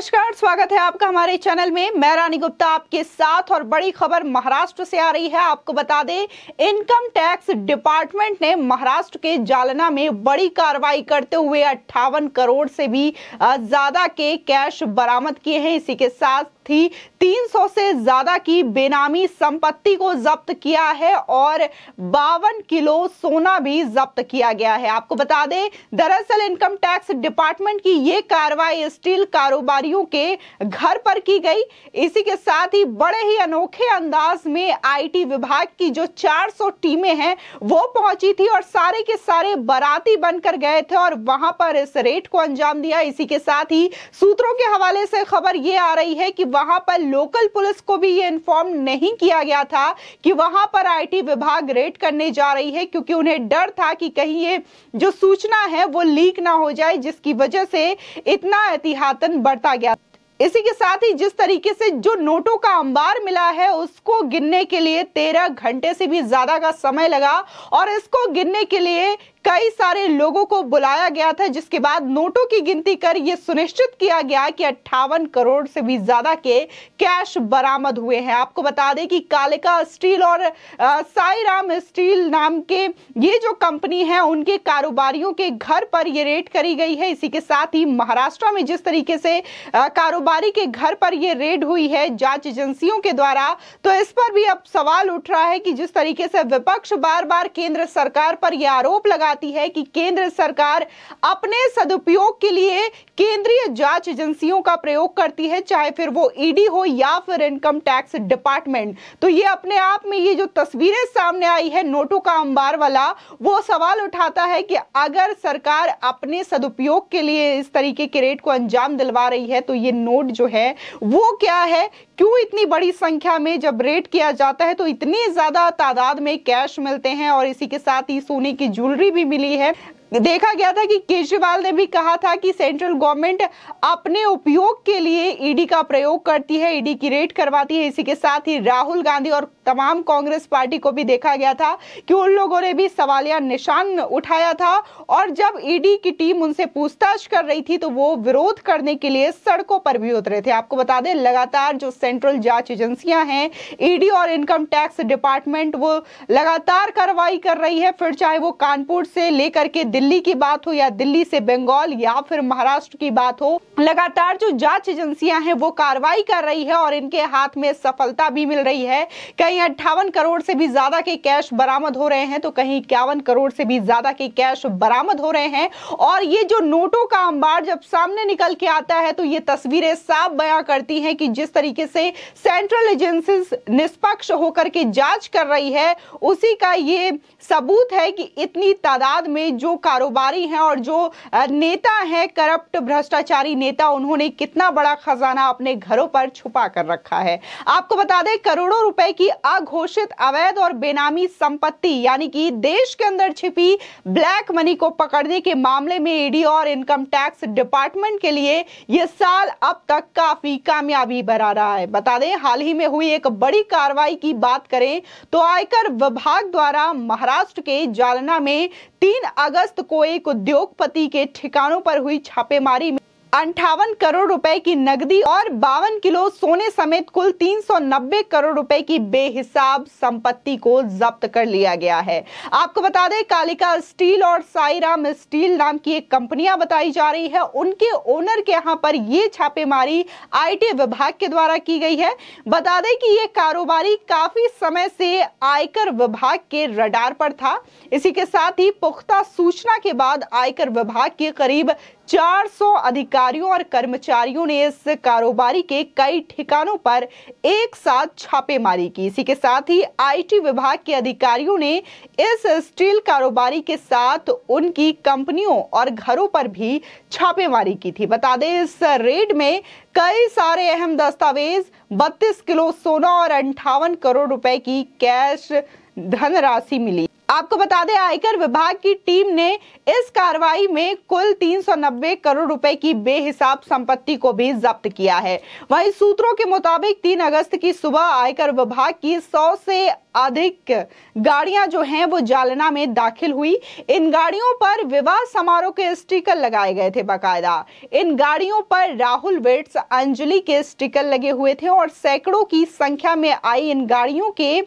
नमस्कार, स्वागत है आपका हमारे चैनल में। मैं रानी गुप्ता आपके साथ और बड़ी खबर महाराष्ट्र से आ रही है। आपको बता दें, इनकम टैक्स डिपार्टमेंट ने महाराष्ट्र के जालना में बड़ी कार्रवाई करते हुए 58 करोड़ से भी ज्यादा के कैश बरामद किए हैं। इसी के साथ ही 300 से ज्यादा की बेनामी संपत्ति को जब्त किया है और 52 किलो सोना भी जब्त किया गया है। आपको बता दें, दरअसल इनकम टैक्स डिपार्टमेंट की ये कार्रवाई स्टील कारोबारियों के घर पर की गई। इसी के साथ ही बड़े ही अनोखे अंदाज में आईटी विभाग की जो 400 टीमें हैं वो पहुंची थी और सारे के सारे बाराती बनकर गए थे और वहां पर इस रेड को अंजाम दिया। इसी के साथ ही सूत्रों के हवाले से खबर ये आ रही है कि वहां पर लोकल पुलिस को भी ये इन्फॉर्म नहीं किया गया था कि वहां पर आईटी विभाग रेड करने जा रही है, क्योंकि उन्हें डर था कि कहीं ये जो सूचना है वो लीक ना हो जाए, जिसकी वजह से इतना एहतियातन बरता गया। इसी के साथ ही जिस तरीके से जो नोटों का अंबार मिला है उसको गिनने के लिए 13 घंटे से भी ज्यादा का समय लगा और इसको गिनने के लिए कई सारे लोगों को बुलाया गया था, जिसके बाद नोटों की गिनती कर यह सुनिश्चित किया गया कि 58 करोड़ से भी ज्यादा के कैश बरामद हुए हैं। आपको बता दें कि कालिका स्टील और साईराम स्टील नाम के ये जो कंपनी है उनके कारोबारियों के घर पर यह रेड करी गई है। इसी के साथ ही महाराष्ट्र में जिस तरीके से कारोबारी के घर पर यह रेड हुई है जांच एजेंसियों के द्वारा, तो इस पर भी अब सवाल उठ रहा है कि जिस तरीके से विपक्ष बार बार केंद्र सरकार पर यह आरोप लगा है कि केंद्र सरकार अपने सदुपयोग के लिए केंद्रीय जांच एजेंसियों का प्रयोग करती है, चाहे फिर वो ईडी हो या फिर इनकम टैक्स डिपार्टमेंट। तो ये अपने आप में ये जो तस्वीरें सामने आई है नोटों का अंबार वाला, वो सवाल उठाता है कि अगर सरकार अपने सदुपयोग के लिए इस तरीके के रेड को अंजाम दिलवा रही है तो ये नोट जो है वो क्या है, क्यों इतनी बड़ी संख्या में जब रेड किया जाता है तो इतनी ज्यादा तादाद में कैश मिलते हैं। और इसी के साथ ही सोने की ज्वेलरी भी मिली है। देखा गया था कि केजरीवाल ने भी कहा था कि सेंट्रल गवर्नमेंट अपने उपयोग के लिए ईडी का प्रयोग करती है, ईडी की रेड करवाती है। इसी के साथ ही राहुल गांधी और तमाम कांग्रेस पार्टी को भी देखा गया था कि उन लोगों ने भी सवालिया निशान उठाया था और जब ईडी की टीम उनसे पूछताछ कर रही थी तो वो विरोध करने के लिए सड़कों पर भी उतरे थे। आपको बता दें, लगातार जो सेंट्रल जांच एजेंसियां हैं, ईडी और इनकम टैक्स डिपार्टमेंट, वो लगातार कार्रवाई कर रही है। फिर चाहे वो कानपुर से लेकर के दिल्ली की बात हो या दिल्ली से बंगाल या फिर महाराष्ट्र की बात हो, लगातार जो जांच एजेंसियां हैं वो कार्रवाई कर रही है और इनके हाथ में सफलता भी मिल रही है। कहीं 58 करोड़ से भी ज्यादा के कैश बरामद हो रहे हैं तो कहीं 51 करोड़ से भी ज्यादा के कैश बरामद हो रहे हैं। और ये जो नोटों का अंबार जब सामने निकल के आता है तो ये तस्वीरें साफ बयां करती हैं कि जिस तरीके से सेंट्रल एजेंसीज निष्पक्ष होकर के जांच कर रही है, उसी का ये सबूत है कि इतनी तादाद में जो कारोबारी हैं और जो नेता हैं, करप्ट भ्रष्टाचारी नेता, उन्होंने कितना बड़ा खजाना अपने घरों पर छुपा कर रखा है। आपको बता दें, करोड़ों रुपए की अघोषित अवैध और बेनामी संपत्ति यानी कि देश के अंदर छिपी ब्लैक मनी को पकड़ने के मामले में ईडी और इनकम टैक्स डिपार्टमेंट के लिए यह साल अब तक काफी कामयाबी बना रहा है। बता दें, हाल ही में हुई एक बड़ी कार्रवाई की बात करें तो आयकर विभाग द्वारा महाराष्ट्र के जालना में 3 अगस्त को एक उद्योगपति के ठिकानों पर हुई छापेमारी में 58 करोड़ रुपए की नकदी और 52 किलो सोने समेत कुल 390 करोड़ रुपए की बेहिसाब संपत्ति को जब्त कर लिया गया है। आपको बता दें, कालिका स्टील और साईराम स्टील नाम की एक कंपनियां बताई जा रही है, उनके ओनर के यहां पर यह छापेमारी आईटी विभाग के द्वारा की गई है। बता दें कि यह कारोबारी काफी समय से आयकर विभाग के रडार पर था। इसी के साथ ही पुख्ता सूचना के बाद आयकर विभाग के करीब 400 अधिकारियों और कर्मचारियों ने इस कारोबारी के कई ठिकानों पर एक साथ छापेमारी की। इसी के साथ ही आईटी विभाग के अधिकारियों ने इस स्टील कारोबारी के साथ उनकी कंपनियों और घरों पर भी छापेमारी की थी। बता दें, इस रेड में कई सारे अहम दस्तावेज, 32 किलो सोना और 58 करोड़ रुपए की कैश धनराशि मिली। आपको बता दें, आयकर विभाग की टीम ने इस कार्रवाई में कुल 390 करोड़ रुपए की बेहिसाब संपत्ति को भी जब्त किया है। वहीं सूत्रों के मुताबिक 3 अगस्त की सुबह आयकर विभाग की 100 से अधिक गाड़ियां जो हैं वो जालना में दाखिल हुई। इन गाड़ियों पर विवाह समारोह के स्टिकर लगाए गए थे। बाकायदा इन गाड़ियों पर राहुल वेड्स, अंजलि के स्टिकर लगे हुए थे और सैकड़ों की संख्या में आई इन गाड़ियों के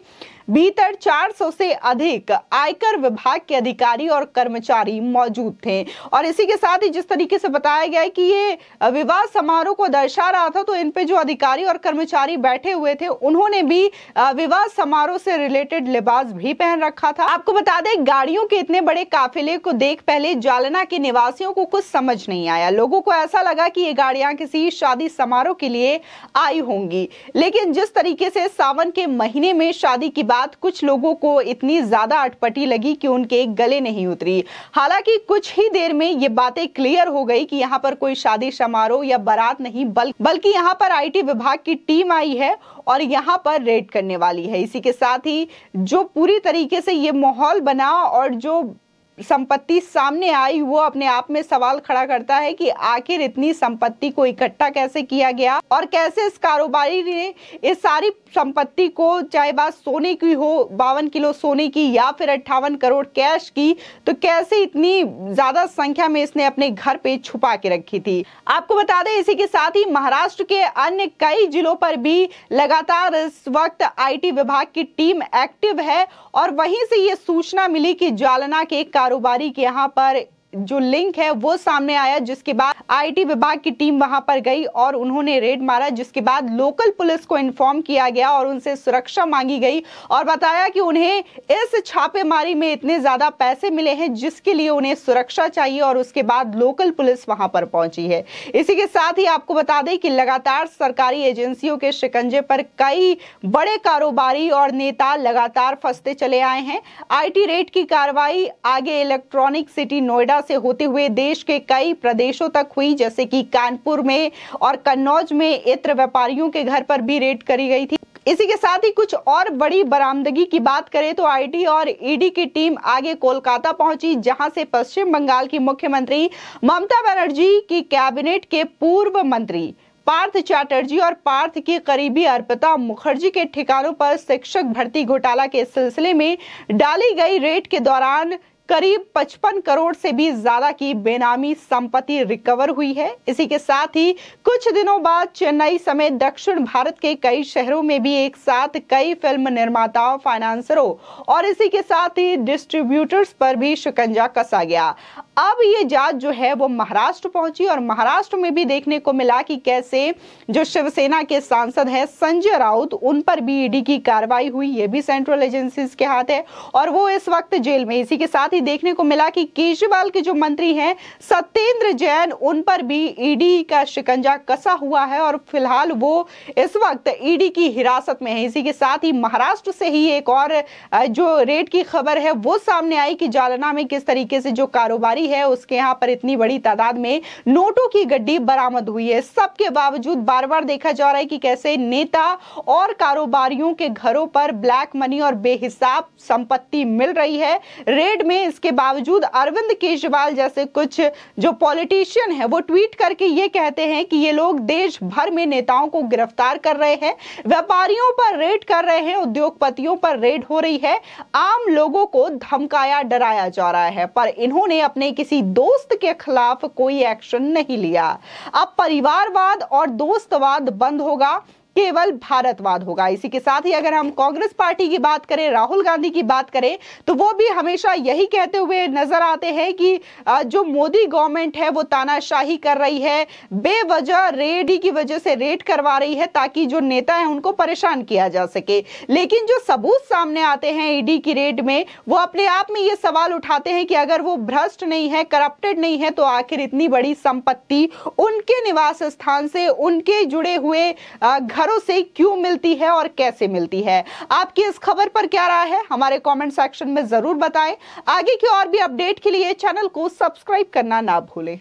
भीतर 400 से अधिक आयकर विभाग के अधिकारी और कर्मचारी मौजूद थे। और इसी के साथ ही जिस तरीके से बताया गया है कि ये विवाह समारोह को दर्शा रहा था, तो इन पे जो अधिकारी और कर्मचारी बैठे हुए थे उन्होंने भी विवाह समारोह से रिलेटेड लिबास भी पहन रखा था। आपको बता दें, गाड़ियों के इतने बड़े काफिले को देख पहले जालना के निवासियों को कुछ समझ नहीं आया। लोगों को ऐसा लगा कि ये गाड़ियां किसी शादी समारोह के लिए आई होंगी, लेकिन जिस तरीके से सावन के महीने में शादी की कुछ लोगों को इतनी ज्यादा अटपटी लगी कि उनके गले नहीं उतरी। हालांकि कुछ ही देर में ये बातें क्लियर हो गई कि यहाँ पर कोई शादी समारोह या बारात नहीं, बल्कि यहाँ पर आईटी विभाग की टीम आई है और यहाँ पर रेड करने वाली है। इसी के साथ ही जो पूरी तरीके से ये माहौल बना और जो संपत्ति सामने आई, वो अपने आप में सवाल खड़ा करता है कि आखिर इतनी संपत्ति को इकट्ठा कैसे किया गया और कैसे इस कारोबारी ने इस सारी संपत्ति को, चाहे बात सोने की हो, 52 किलो सोने की या फिर 58 करोड़ कैश की, तो कैसे इतनी ज्यादा संख्या में इसने अपने घर पे छुपा के रखी थी। आपको बता दें, इसी के साथ ही महाराष्ट्र के अन्य कई जिलों पर भी लगातार इस वक्त आईटी विभाग की टीम एक्टिव है और वहीं से ये सूचना मिली कि जालना के कारोबारी के यहाँ पर जो लिंक है वो सामने आया, जिसके बाद आईटी विभाग की टीम वहां पर गई और उन्होंने रेड मारा, जिसके बाद लोकल पुलिस को इन्फॉर्म किया गया और उनसे सुरक्षा मांगी गई और बताया कि उन्हें इस छापेमारी में इतने ज्यादा पैसे मिले हैं जिसके लिए उन्हें सुरक्षा चाहिए और उसके बाद लोकल पुलिस वहां पर पहुंची है। इसी के साथ ही आपको बता दें कि लगातार सरकारी एजेंसियों के शिकंजे पर कई बड़े कारोबारी और नेता लगातार फंसते चले आए हैं। आईटी रेड की कार्रवाई आगे इलेक्ट्रॉनिक सिटी नोएडा से होते हुए देश के कई प्रदेशों तक हुई, जैसे कि कानपुर में और कन्नौज में इत्र व्यापारियों के घर पर भी रेड करी गई थी। इसी के साथ ही कुछ और बड़ी बरामदगी की बात करें तो आईटी और ईडी की टीम आगे कोलकाता पहुंची, जहां से पश्चिम बंगाल की मुख्यमंत्री ममता बनर्जी की कैबिनेट के पूर्व मंत्री पार्थ चैटर्जी और पार्थ की करीबी अर्पिता मुखर्जी के ठिकानों पर शिक्षक भर्ती घोटाला के सिलसिले में डाली गई रेड के दौरान करीब 55 करोड़ से भी ज्यादा की बेनामी संपत्ति रिकवर हुई है। इसी के साथ ही कुछ दिनों बाद चेन्नई समेत दक्षिण भारत के कई शहरों में भी एक साथ कई फिल्म निर्माताओं, फाइनेंसरों और इसी के साथ ही डिस्ट्रीब्यूटर्स पर भी शिकंजा कसा गया। अब ये जांच जो है वो महाराष्ट्र पहुंची और महाराष्ट्र में भी देखने को मिला कि कैसे जो शिवसेना के सांसद हैं संजय राउत, उन पर भी ईडी की कार्रवाई हुई। ये भी सेंट्रल एजेंसीज के हाथ है और वो इस वक्त जेल में। इसी के साथ ही देखने को मिला कि केजरीवाल के जो मंत्री हैं सत्येंद्र जैन, उन पर भी ईडी का शिकंजा कसा हुआ है और फिलहाल वो इस वक्त ईडी की हिरासत में है। इसी के साथ ही महाराष्ट्र से ही एक और जो रेड की खबर है वो सामने आई कि जालना में किस तरीके से जो कारोबारी है उसके यहाँ पर इतनी बड़ी तादाद में नोटों की गड्डी बरामद हुई है। सबके बावजूद बार बार देखा जा रहा है कि कैसे नेता और कारोबारियों के घरों पर ब्लैक मनी और बेहिसाब संपत्ति मिल रही है रेड में। इसके बावजूद अरविंद केजरीवाल जैसे कुछ जो पॉलिटिशियन है वो ट्वीट करके ये कहते हैं कि ये लोग देश भर में नेताओं को गिरफ्तार कर रहे हैं, व्यापारियों पर रेड कर रहे हैं, उद्योगपतियों पर रेड हो रही है, आम लोगों को धमकाया डराया जा रहा है, पर इन्होंने अपने किसी दोस्त के खिलाफ कोई एक्शन नहीं लिया। अब परिवारवाद और दोस्तवाद बंद होगा, केवल भारतवाद होगा। इसी के साथ ही अगर हम कांग्रेस पार्टी की बात करें, राहुल गांधी की बात करें, तो वो भी हमेशा यही कहते हुए नजर आते हैं कि जो मोदी गवर्नमेंट है वो तानाशाही कर रही है, बेवजह रेड की वजह से रेड करवा रही है ताकि जो नेता है उनको परेशान किया जा सके। लेकिन जो सबूत सामने आते हैं ईडी की रेड में, वो अपने आप में ये सवाल उठाते हैं कि अगर वो भ्रष्ट नहीं है, करप्टेड नहीं है, तो आखिर इतनी बड़ी संपत्ति उनके निवास स्थान से, उनके जुड़े हुए घरों से क्यों मिलती है और कैसे मिलती है। आपकी इस खबर पर क्या राय है, हमारे कमेंट सेक्शन में जरूर बताएं। आगे की और भी अपडेट के लिए चैनल को सब्सक्राइब करना ना भूलें।